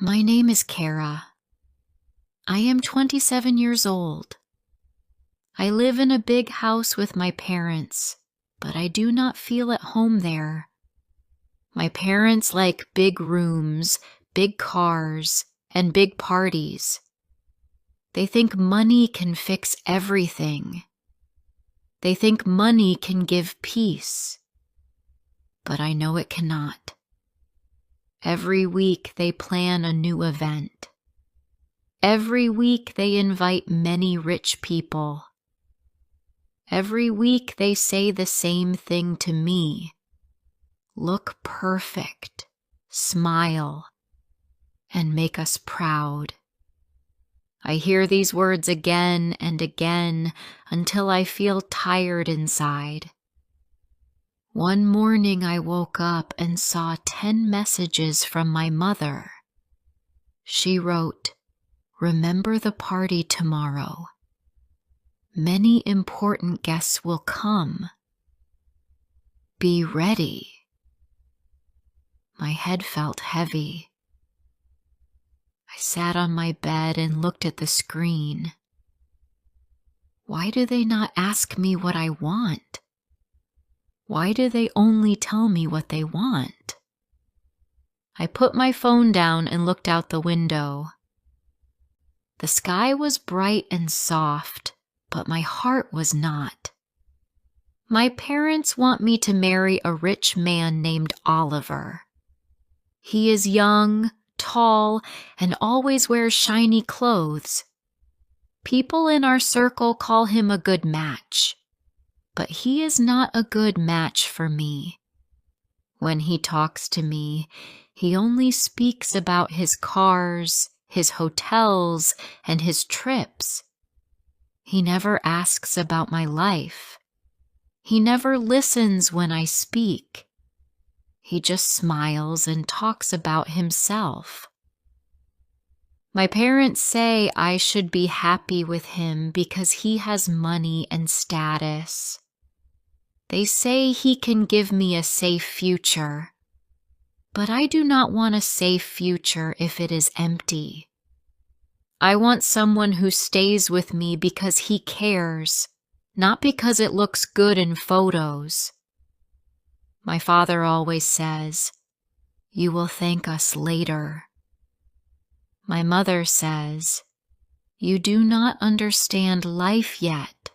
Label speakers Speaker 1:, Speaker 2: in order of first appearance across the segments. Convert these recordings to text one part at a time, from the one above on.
Speaker 1: My name is Kara. I am 27 years old. I live in a big house with my parents, but I do not feel at home there. My parents like big rooms, big cars, and big parties. They think money can fix everything. They think money can give peace. But I know it cannot. Every week they plan a new event. Every week they invite many rich people. Every week they say the same thing to me. Look perfect, smile, and make us proud. I hear these words again and again until I feel tired inside. One morning I woke up and saw 10 messages from my mother. She wrote, "Remember the party tomorrow. Many important guests will come. Be ready." My head felt heavy. I sat on my bed and looked at the screen. Why do they not ask me what I want? Why do they only tell me what they want? I put my phone down and looked out the window. The sky was bright and soft, but my heart was not. My parents want me to marry a rich man named Oliver. He is young, tall, and always wears shiny clothes. People in our circle call him a good match, but he is not a good match for me. When he talks to me, he only speaks about his cars, his hotels, and his trips. He never asks about my life. He never listens when I speak. He just smiles and talks about himself. My parents say I should be happy with him because he has money and status. They say he can give me a safe future. But I do not want a safe future if it is empty. I want someone who stays with me because he cares, not because it looks good in photos. My father always says, "You will thank us later." My mother says, "You do not understand life yet."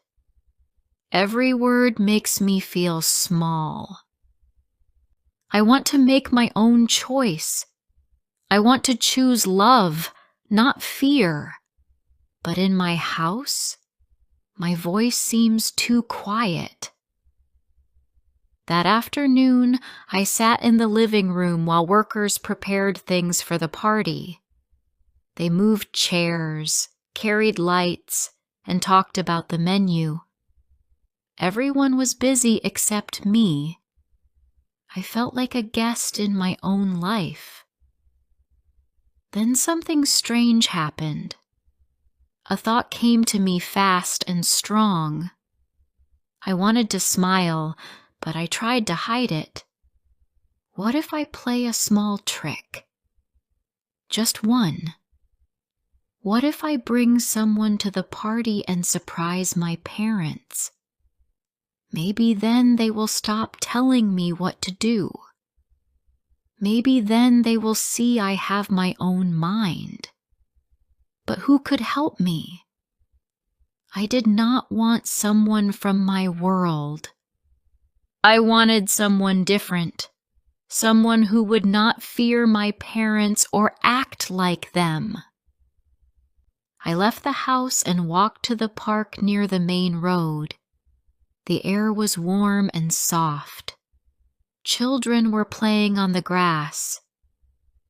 Speaker 1: Every word makes me feel small. I want to make my own choice. I want to choose love, not fear. But in my house, my voice seems too quiet. That afternoon, I sat in the living room while workers prepared things for the party. They moved chairs, carried lights, and talked about the menu. Everyone was busy except me. I felt like a guest in my own life. Then something strange happened. A thought came to me fast and strong. I wanted to smile, but I tried to hide it. What if I play a small trick? Just one. What if I bring someone to the party and surprise my parents? Maybe then they will stop telling me what to do. Maybe then they will see I have my own mind. But who could help me? I did not want someone from my world. I wanted someone different, someone who would not fear my parents or act like them. I left the house and walked to the park near the main road. The air was warm and soft. Children were playing on the grass.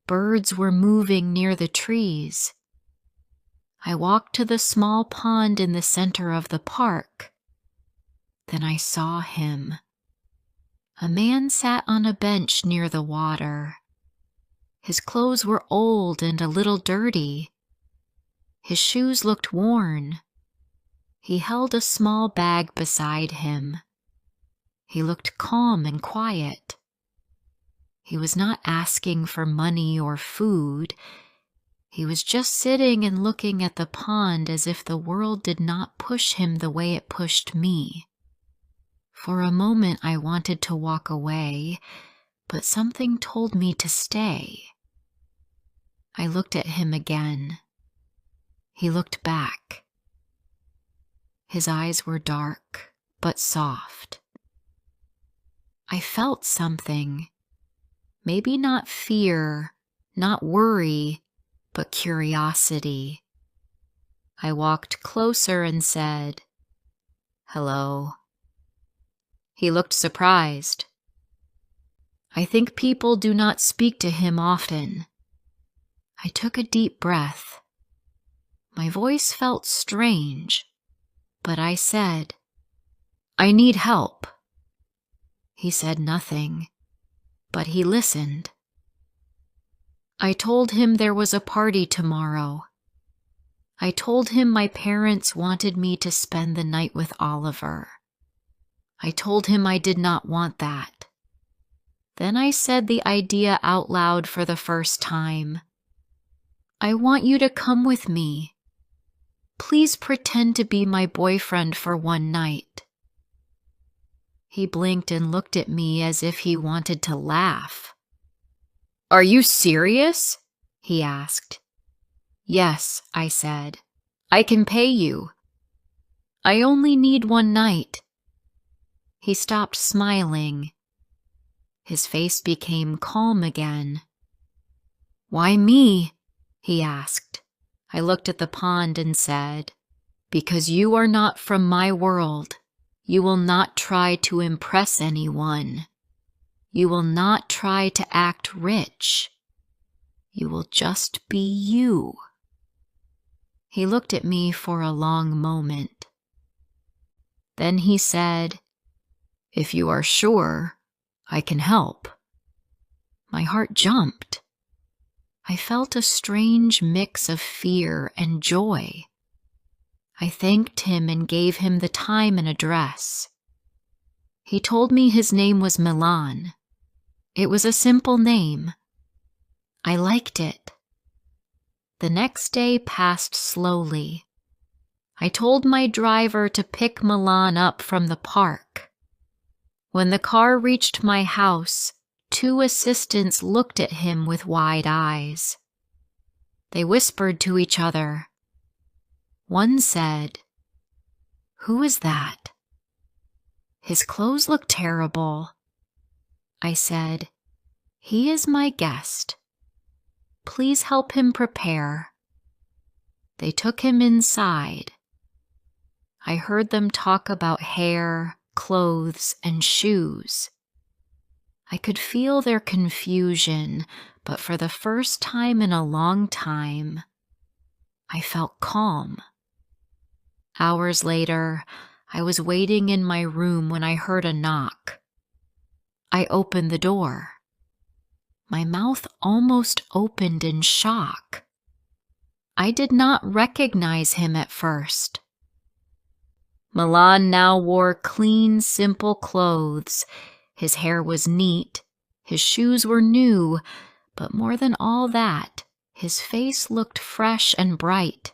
Speaker 1: Birds were moving near the trees. I walked to the small pond in the center of the park. Then I saw him. A man sat on a bench near the water. His clothes were old and a little dirty. His shoes looked worn. He held a small bag beside him. He looked calm and quiet. He was not asking for money or food. He was just sitting and looking at the pond as if the world did not push him the way it pushed me. For a moment I wanted to walk away, but something told me to stay. I looked at him again. He looked back. His eyes were dark, but soft. I felt something. Maybe not fear, not worry, but curiosity. I walked closer and said, "Hello." He looked surprised. I think people do not speak to him often. I took a deep breath. My voice felt strange, but I said, "I need help." He said nothing, but he listened. I told him there was a party tomorrow. I told him my parents wanted me to spend the night with Oliver. I told him I did not want that. Then I said the idea out loud for the first time. "I want you to come with me. Please pretend to be my boyfriend for one night." He blinked and looked at me as if he wanted to laugh. "Are you serious?" he asked. "Yes," I said. "I can pay you. I only need one night." He stopped smiling. His face became calm again. "Why me?" he asked. I looked at the pond and said, "Because you are not from my world. You will not try to impress anyone. You will not try to act rich. You will just be you." He looked at me for a long moment. Then he said, "If you are sure, I can help." My heart jumped. I felt a strange mix of fear and joy. I thanked him and gave him the time and address. He told me his name was Milan. It was a simple name. I liked it. The next day passed slowly. I told my driver to pick Milan up from the park. When the car reached my house, 2 assistants looked at him with wide eyes. They whispered to each other. One said, "Who is that? His clothes look terrible." I said, "He is my guest. Please help him prepare." They took him inside. I heard them talk about hair, clothes, and shoes. I could feel their confusion, but for the first time in a long time, I felt calm. Hours later, I was waiting in my room when I heard a knock. I opened the door. My mouth almost opened in shock. I did not recognize him at first. Milan now wore clean, simple clothes. His hair was neat, his shoes were new, but more than all that, his face looked fresh and bright.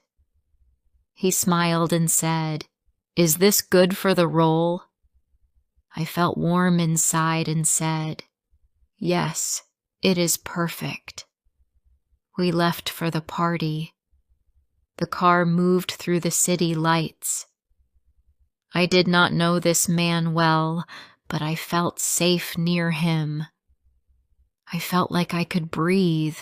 Speaker 1: He smiled and said, "Is this good for the role?" I felt warm inside and said, "Yes, it is perfect." We left for the party. The car moved through the city lights. I did not know this man well, but I felt safe near him. I felt like I could breathe.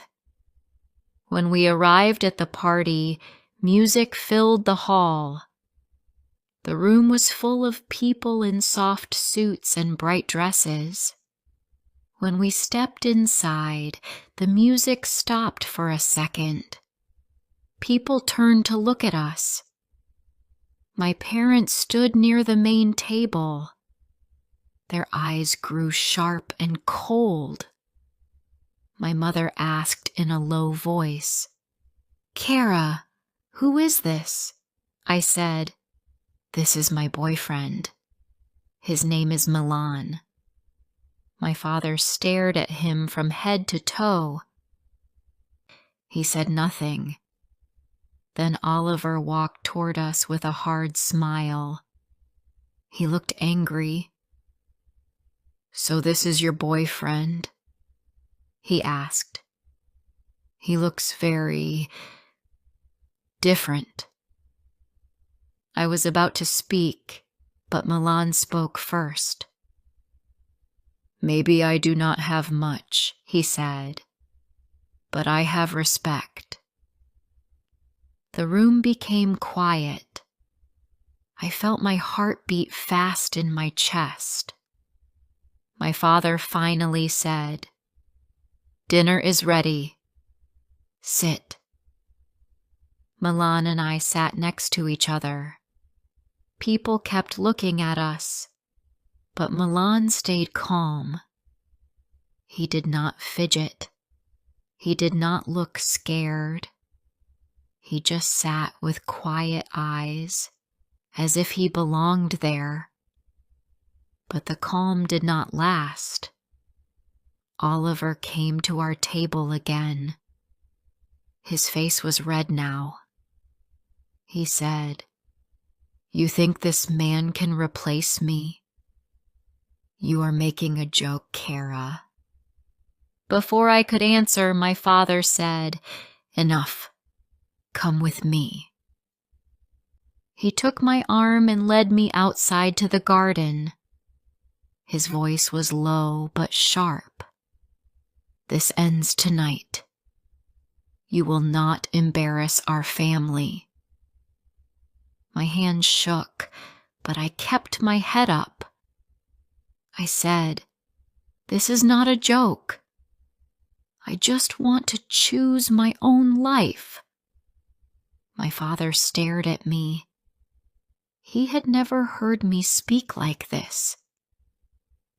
Speaker 1: When we arrived at the party, music filled the hall. The room was full of people in soft suits and bright dresses. When we stepped inside, the music stopped for a second. People turned to look at us. My parents stood near the main table. Their eyes grew sharp and cold. My mother asked in a low voice, "Kara, who is this?" I said, "This is my boyfriend. His name is Milan." My father stared at him from head to toe. He said nothing. Then Oliver walked toward us with a hard smile. He looked angry. "So this is your boyfriend?" he asked. "He looks very different." I was about to speak, but Milan spoke first. "Maybe I do not have much," he said, "but I have respect." The room became quiet. I felt my heart beat fast in my chest. My father finally said, "Dinner is ready. Sit." Milan and I sat next to each other. People kept looking at us, but Milan stayed calm. He did not fidget. He did not look scared. He just sat with quiet eyes, as if he belonged there. But the calm did not last. Oliver came to our table again. His face was red now. He said, "You think this man can replace me? You are making a joke, Kara." Before I could answer, my father said, "Enough. Come with me." He took my arm and led me outside to the garden. His voice was low but sharp. "This ends tonight. You will not embarrass our family." My hands shook, but I kept my head up. I said, "This is not a joke. I just want to choose my own life." My father stared at me. He had never heard me speak like this.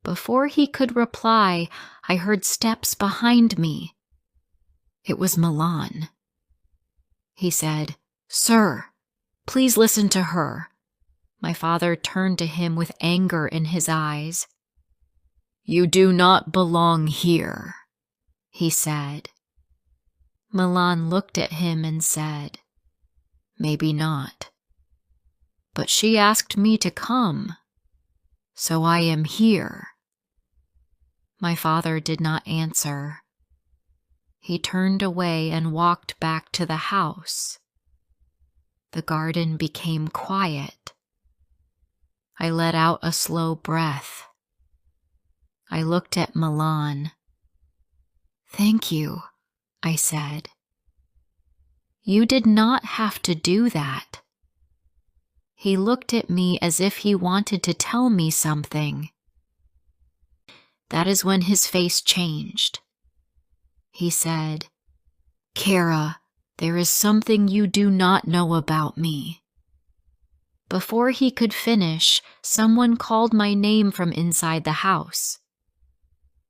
Speaker 1: Before he could reply, I heard steps behind me. It was Milan. He said, "Sir, please listen to her." My father turned to him with anger in his eyes. "You do not belong here," he said. Milan looked at him and said, "Maybe not. But she asked me to come, so I am here." My father did not answer. He turned away and walked back to the house. The garden became quiet. I let out a slow breath. I looked at Milan. "Thank you," I said. "You did not have to do that." He looked at me as if he wanted to tell me something. That is when his face changed. He said, "Kara, there is something you do not know about me." Before he could finish, someone called my name from inside the house.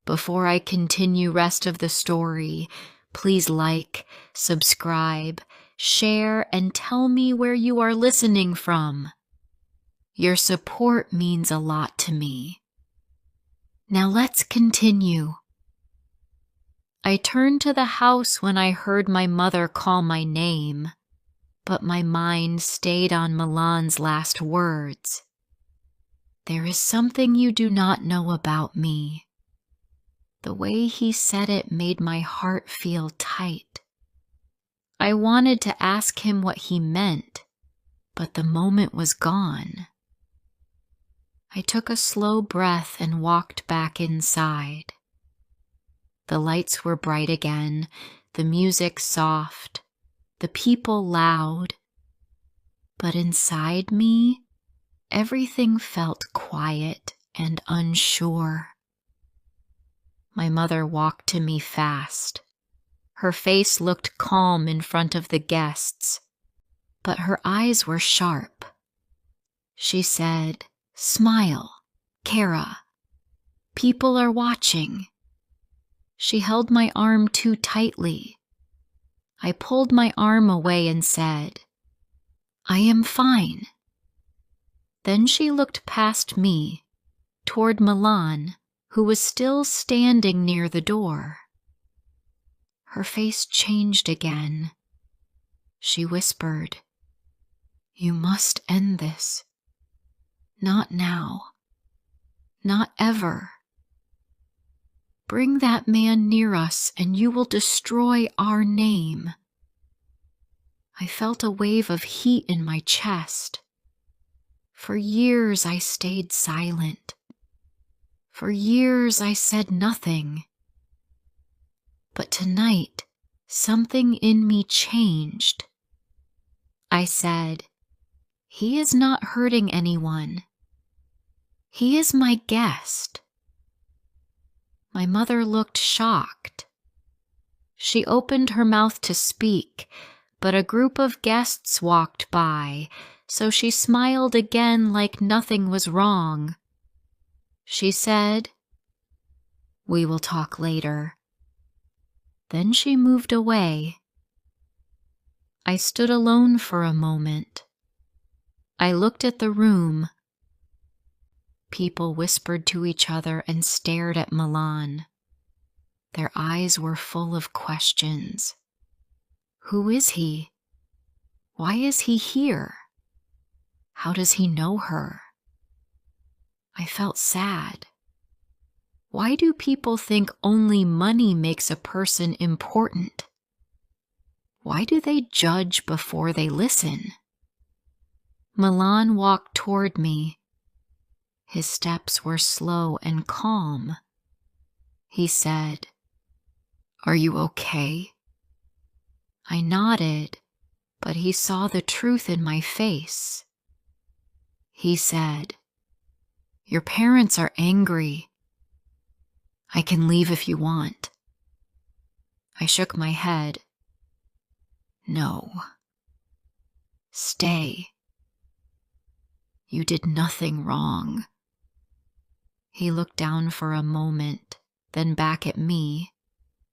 Speaker 1: Before I continue rest of the story, please like, subscribe, share, and tell me where you are listening from. Your support means a lot to me. Now let's continue. I turned to the house when I heard my mother call my name, but my mind stayed on Milan's last words. "There is something you do not know about me." The way he said it made my heart feel tight. I wanted to ask him what he meant, but the moment was gone. I took a slow breath and walked back inside. The lights were bright again, the music soft, the people loud. But inside me, everything felt quiet and unsure. My mother walked to me fast. Her face looked calm in front of the guests, but her eyes were sharp. She said, "Smile, Kara. People are watching." She held my arm too tightly. I pulled my arm away and said, "I am fine." Then she looked past me, toward Milan, who was still standing near the door. Her face changed again. She whispered, "You must end this. Not now. Not ever. Bring that man near us and you will destroy our name." I felt a wave of heat in my chest. For years I stayed silent. For years I said nothing. But tonight, something in me changed. I said, "He is not hurting anyone. He is my guest." My mother looked shocked. She opened her mouth to speak, but a group of guests walked by, so she smiled again like nothing was wrong. She said, "We will talk later." Then she moved away. I stood alone for a moment. I looked at the room. People whispered to each other and stared at Milan. Their eyes were full of questions. Who is he? Why is he here? How does he know her? I felt sad. Why do people think only money makes a person important? Why do they judge before they listen? Milan walked toward me. His steps were slow and calm. He said, "Are you okay?" I nodded, but he saw the truth in my face. He said, "Your parents are angry. I can leave if you want." I shook my head. "No. Stay. You did nothing wrong." He looked down for a moment, then back at me.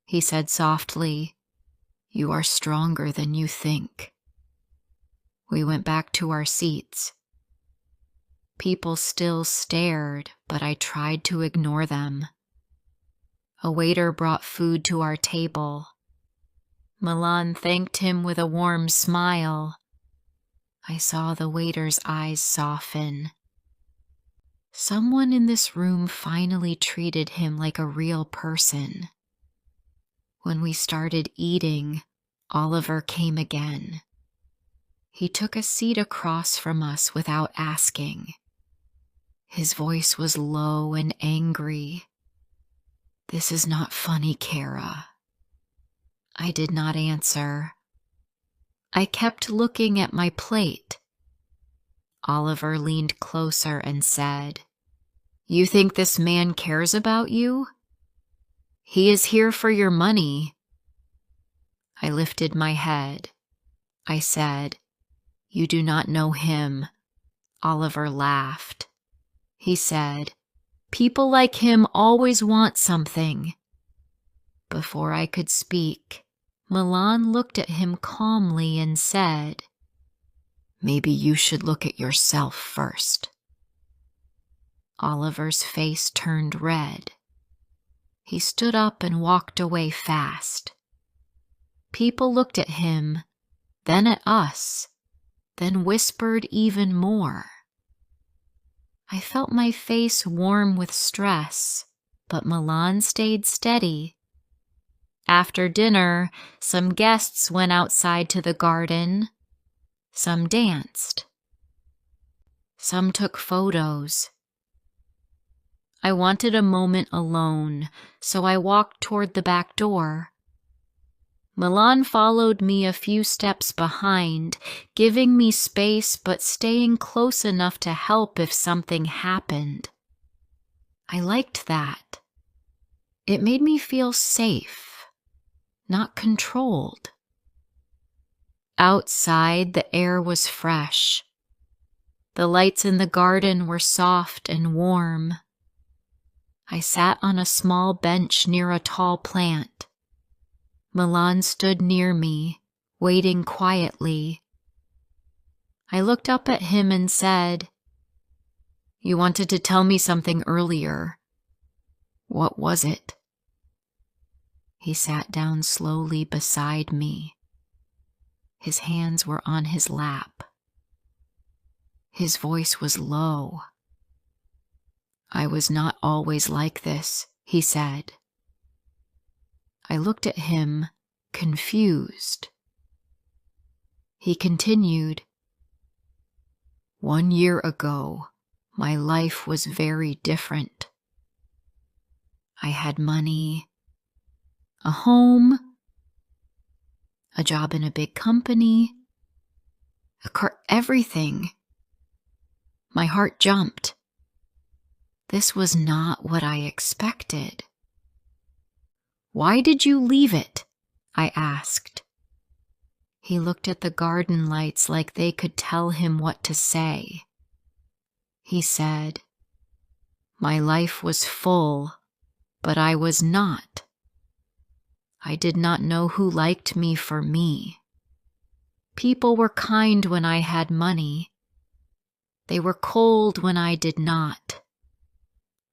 Speaker 1: He said softly, "You are stronger than you think." We went back to our seats. People still stared, but I tried to ignore them. A waiter brought food to our table. Milan thanked him with a warm smile. I saw the waiter's eyes soften. Someone in this room finally treated him like a real person. When we started eating, Oliver came again. He took a seat across from us without asking. His voice was low and angry. "This is not funny, Kara." I did not answer. I kept looking at my plate. Oliver leaned closer and said, "You think this man cares about you? He is here for your money." I lifted my head. I said, "You do not know him." Oliver laughed. He said, "People like him always want something." Before I could speak, Milan looked at him calmly and said, "Maybe you should look at yourself first." Oliver's face turned red. He stood up and walked away fast. People looked at him, then at us, then whispered even more. I felt my face warm with stress, but Milan stayed steady. After dinner, some guests went outside to the garden. Some danced. Some took photos. I wanted a moment alone, so I walked toward the back door. Milan followed me a few steps behind, giving me space but staying close enough to help if something happened. I liked that. It made me feel safe, not controlled. Outside, the air was fresh. The lights in the garden were soft and warm. I sat on a small bench near a tall plant. Milan stood near me, waiting quietly. I looked up at him and said, "You wanted to tell me something earlier. What was it?" He sat down slowly beside me. His hands were on his lap. His voice was low. "I was not always like this," he said. I looked at him, confused. He continued, "1 year ago, my life was very different. I had money, a home, a job in a big company, a car, everything. My heart jumped. This was not what I expected." "Why did you leave it?" I asked. He looked at the garden lights like they could tell him what to say. He said, "My life was full, but I was not. I did not know who liked me for me. People were kind when I had money. They were cold when I did not.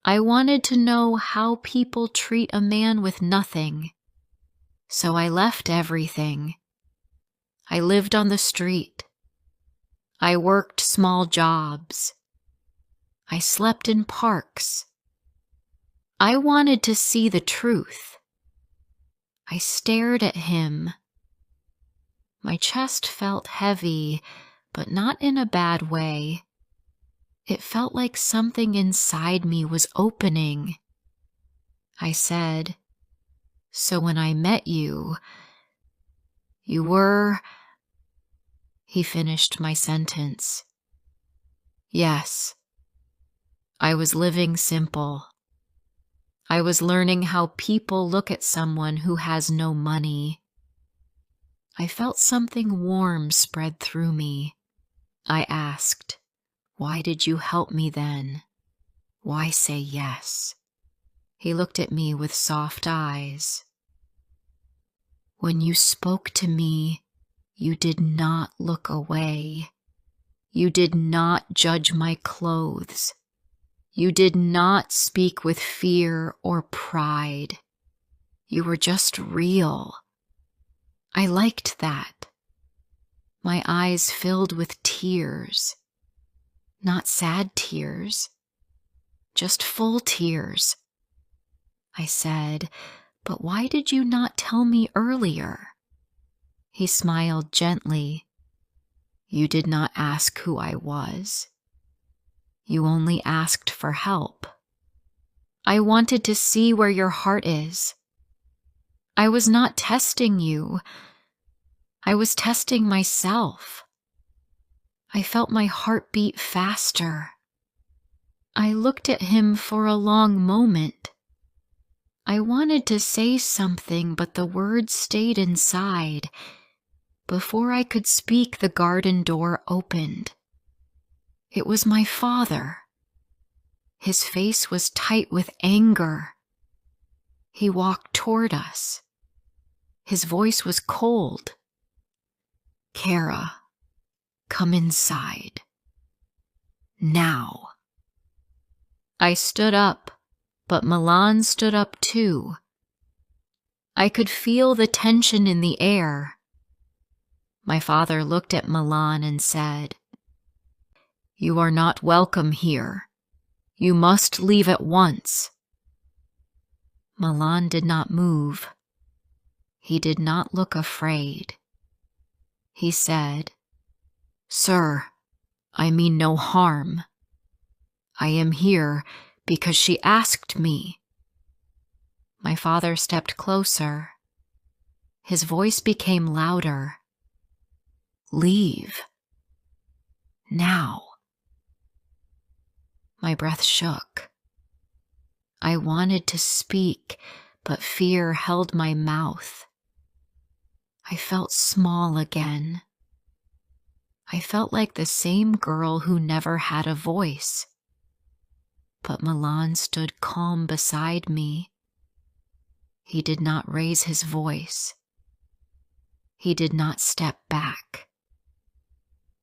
Speaker 1: I wanted to know how people treat a man with nothing, so I left everything. I lived on the street. I worked small jobs. I slept in parks. I wanted to see the truth." I stared at him. My chest felt heavy, but not in a bad way. It felt like something inside me was opening. I said, "So when I met you, you were—" He finished my sentence. "Yes, I was living simple. I was learning how people look at someone who has no money." I felt something warm spread through me. I asked, "Why did you help me then? Why say yes?" He looked at me with soft eyes. "When you spoke to me, you did not look away. You did not judge my clothes. You did not speak with fear or pride. You were just real. I liked that." My eyes filled with tears. Not sad tears, just full tears. I said, "But why did you not tell me earlier?" He smiled gently. "You did not ask who I was. You only asked for help. I wanted to see where your heart is. I was not testing you. I was testing myself." I felt my heart beat faster. I looked at him for a long moment. I wanted to say something, but the words stayed inside. Before I could speak, the garden door opened. It was my father. His face was tight with anger. He walked toward us. His voice was cold. "Kara, come inside. Now." I stood up, but Milan stood up too. I could feel the tension in the air. My father looked at Milan and said, "You are not welcome here. You must leave at once." Milan did not move. He did not look afraid. He said, "Sir, I mean no harm. I am here because she asked me." My father stepped closer. His voice became louder. "Leave. Now." My breath shook. I wanted to speak, but fear held my mouth. I felt small again. I felt like the same girl who never had a voice. But Milan stood calm beside me. He did not raise his voice. He did not step back.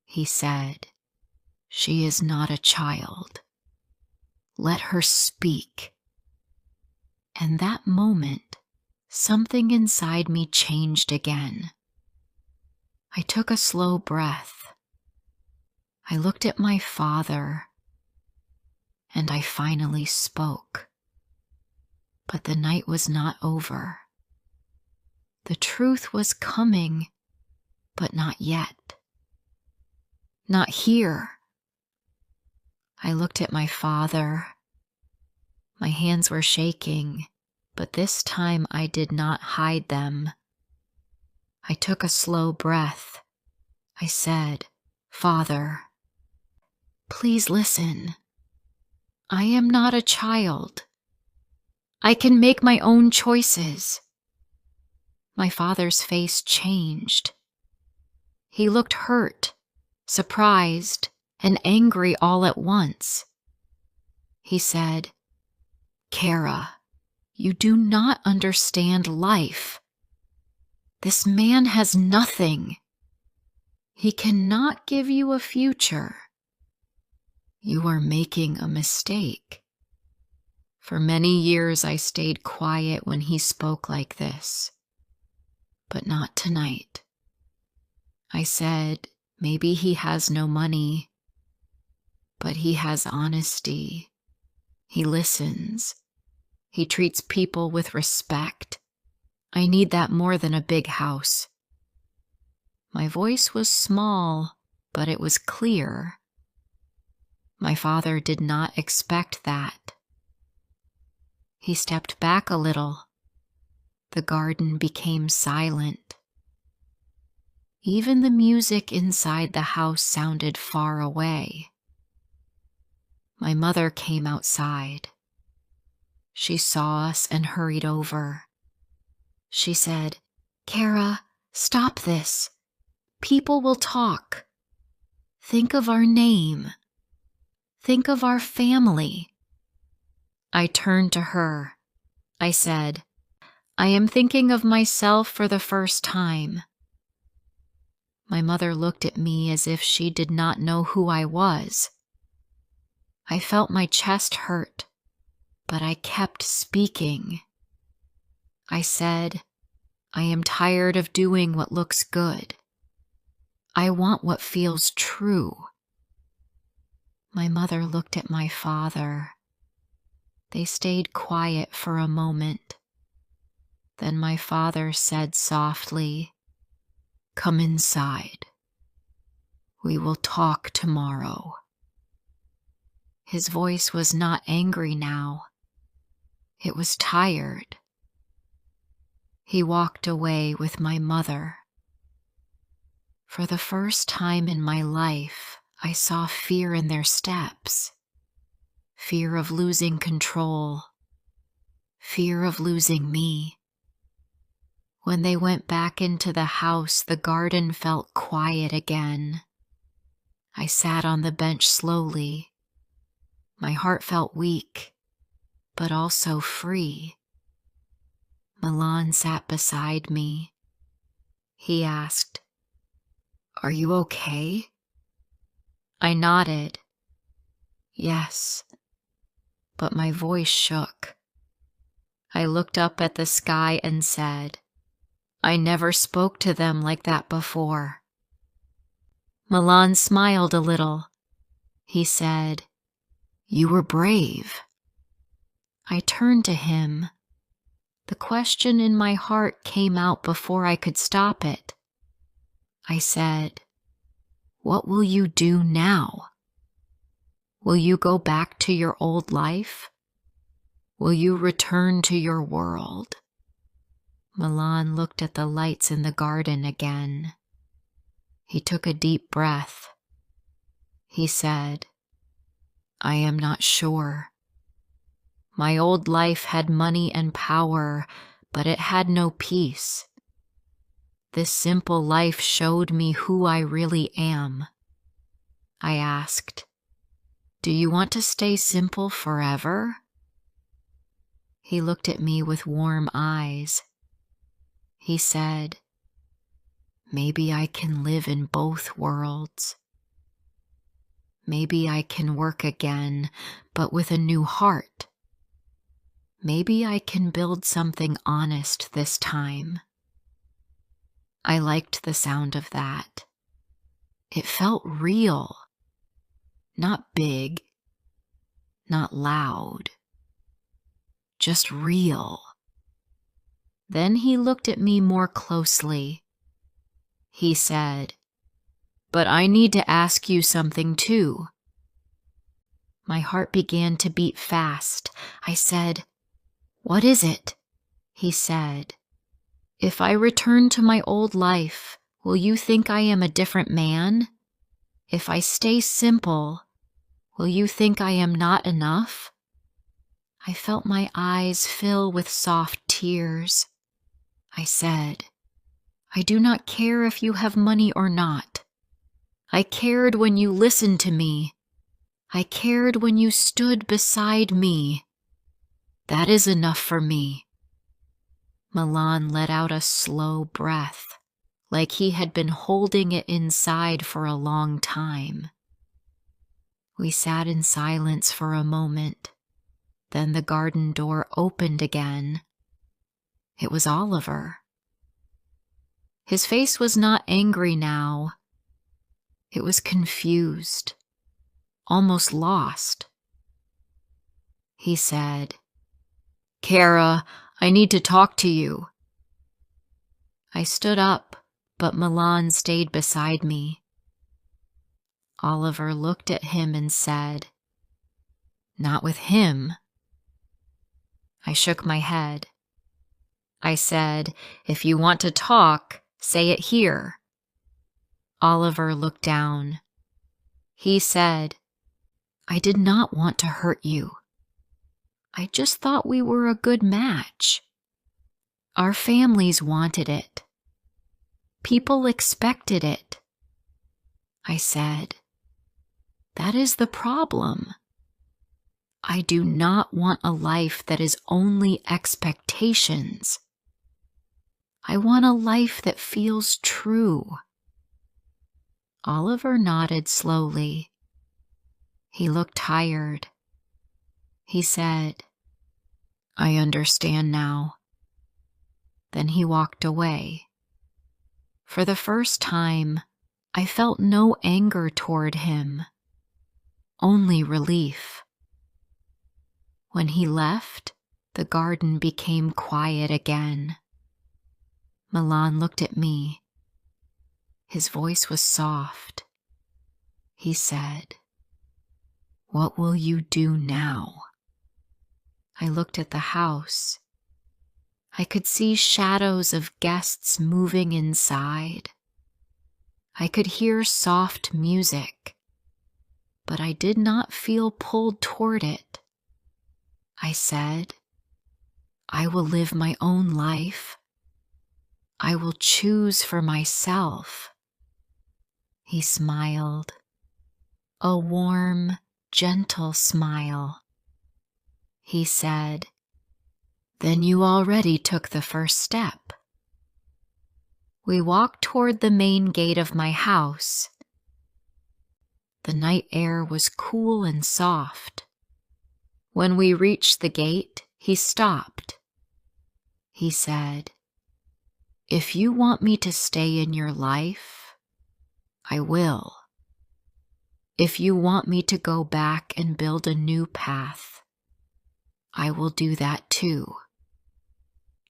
Speaker 1: He said, "She is not a child. Let her speak." And that moment, something inside me changed again. I took a slow breath. I looked at my father, and I finally spoke. But the night was not over. The truth was coming, but not yet. Not here. I looked at my father. My hands were shaking, but this time I did not hide them. I took a slow breath. I said, "Father, please listen. I am not a child. I can make my own choices." My father's face changed. He looked hurt, surprised, and angry all at once. He said, "Kara, you do not understand life. This man has nothing. He cannot give you a future. You are making a mistake." For many years I stayed quiet when he spoke like this, but not tonight. I said, maybe he has no money, but he has honesty. He listens. He treats people with respect. I need that more than a big house. My voice was small, but it was clear. My father did not expect that. He stepped back a little. The garden became silent. Even the music inside the house sounded far away. My mother came outside. She saw us and hurried over. She said, "Kara, stop this. People will talk. Think of our name. Think of our family." I turned to her. I said, "I am thinking of myself for the first time." My mother looked at me as if she did not know who I was. I felt my chest hurt, but I kept speaking. I said, "I am tired of doing what looks good. I want what feels true." My mother looked at my father. They stayed quiet for a moment. Then my father said softly, "Come inside. We will talk tomorrow." His voice was not angry now. It was tired. He walked away with my mother. For the first time in my life, I saw fear in their steps. Fear of losing control. Fear of losing me. When they went back into the house, the garden felt quiet again. I sat on the bench slowly. My heart felt weak, but also free. Milan sat beside me. He asked, "Are you okay?" I nodded. Yes, but my voice shook. I looked up at the sky and said, "I never spoke to them like that before." Milan smiled a little. He said, "You were brave." I turned to him. The question in my heart came out before I could stop it. I said, "What will you do now? Will you go back to your old life? Will you return to your world?" Milan looked at the lights in the garden again. He took a deep breath. He said, "I am not sure. My old life had money and power, but it had no peace. This simple life showed me who I really am." I asked, "Do you want to stay simple forever?" He looked at me with warm eyes. He said, "Maybe I can live in both worlds. Maybe I can work again, but with a new heart. Maybe I can build something honest this time. I liked the sound of that. It felt real. Not big. Not loud. Just real. Then he looked at me more closely. He said, "But I need to ask you something too." My heart began to beat fast. I said, "What is it?" He said, "If I return to my old life, will you think I am a different man? If I stay simple, will you think I am not enough?" I felt my eyes fill with soft tears. I said, "I do not care if you have money or not. I cared when you listened to me. I cared when you stood beside me. That is enough for me." Milan let out a slow breath, like he had been holding it inside for a long time. We sat in silence for a moment. Then the garden door opened again. It was Oliver. His face was not angry now. It was confused, almost lost. He said, "Kara, I need to talk to you." I stood up, but Milan stayed beside me. Oliver looked at him and said, "Not with him." I shook my head. I said, "If you want to talk, say it here." Oliver looked down. He said, "I did not want to hurt you. I just thought we were a good match. Our families wanted it. People expected it." I said, "That is the problem. I do not want a life that is only expectations. I want a life that feels true." Oliver nodded slowly. He looked tired. He said, "I understand now." Then he walked away. For the first time, I felt no anger toward him, only relief. When he left, the garden became quiet again. Milan looked at me. His voice was soft. He said, "What will you do now?" I looked at the house. I could see shadows of guests moving inside. I could hear soft music, but I did not feel pulled toward it. I said, "I will live my own life. I will choose for myself." He smiled, a warm, gentle smile. He said, "Then you already took the first step." We walked toward the main gate of my house. The night air was cool and soft. When we reached the gate, he stopped. He said, "If you want me to stay in your life, I will. If you want me to go back and build a new path, I will do that too.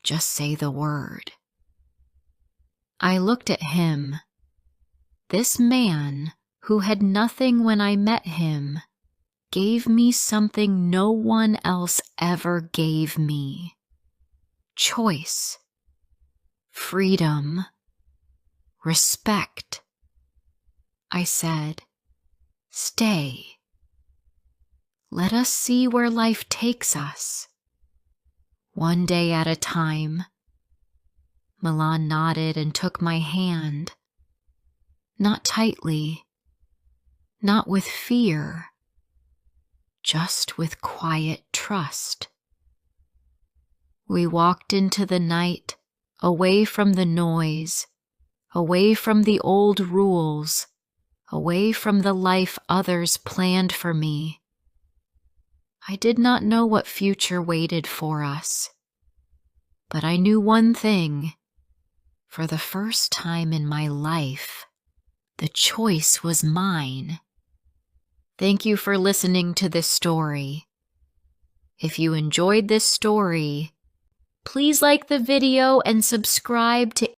Speaker 1: Just say the word." I looked at him. This man, who had nothing when I met him, gave me something no one else ever gave me. Choice, freedom, respect. I said, "Stay. Let us see where life takes us. One day at a time." Milan nodded and took my hand. Not tightly, not with fear, just with quiet trust. We walked into the night, away from the noise, away from the old rules, away from the life others planned for me. I did not know what future waited for us. But I knew one thing. For the first time in my life, the choice was mine. Thank you for listening to this story. If you enjoyed this story, please like the video and subscribe to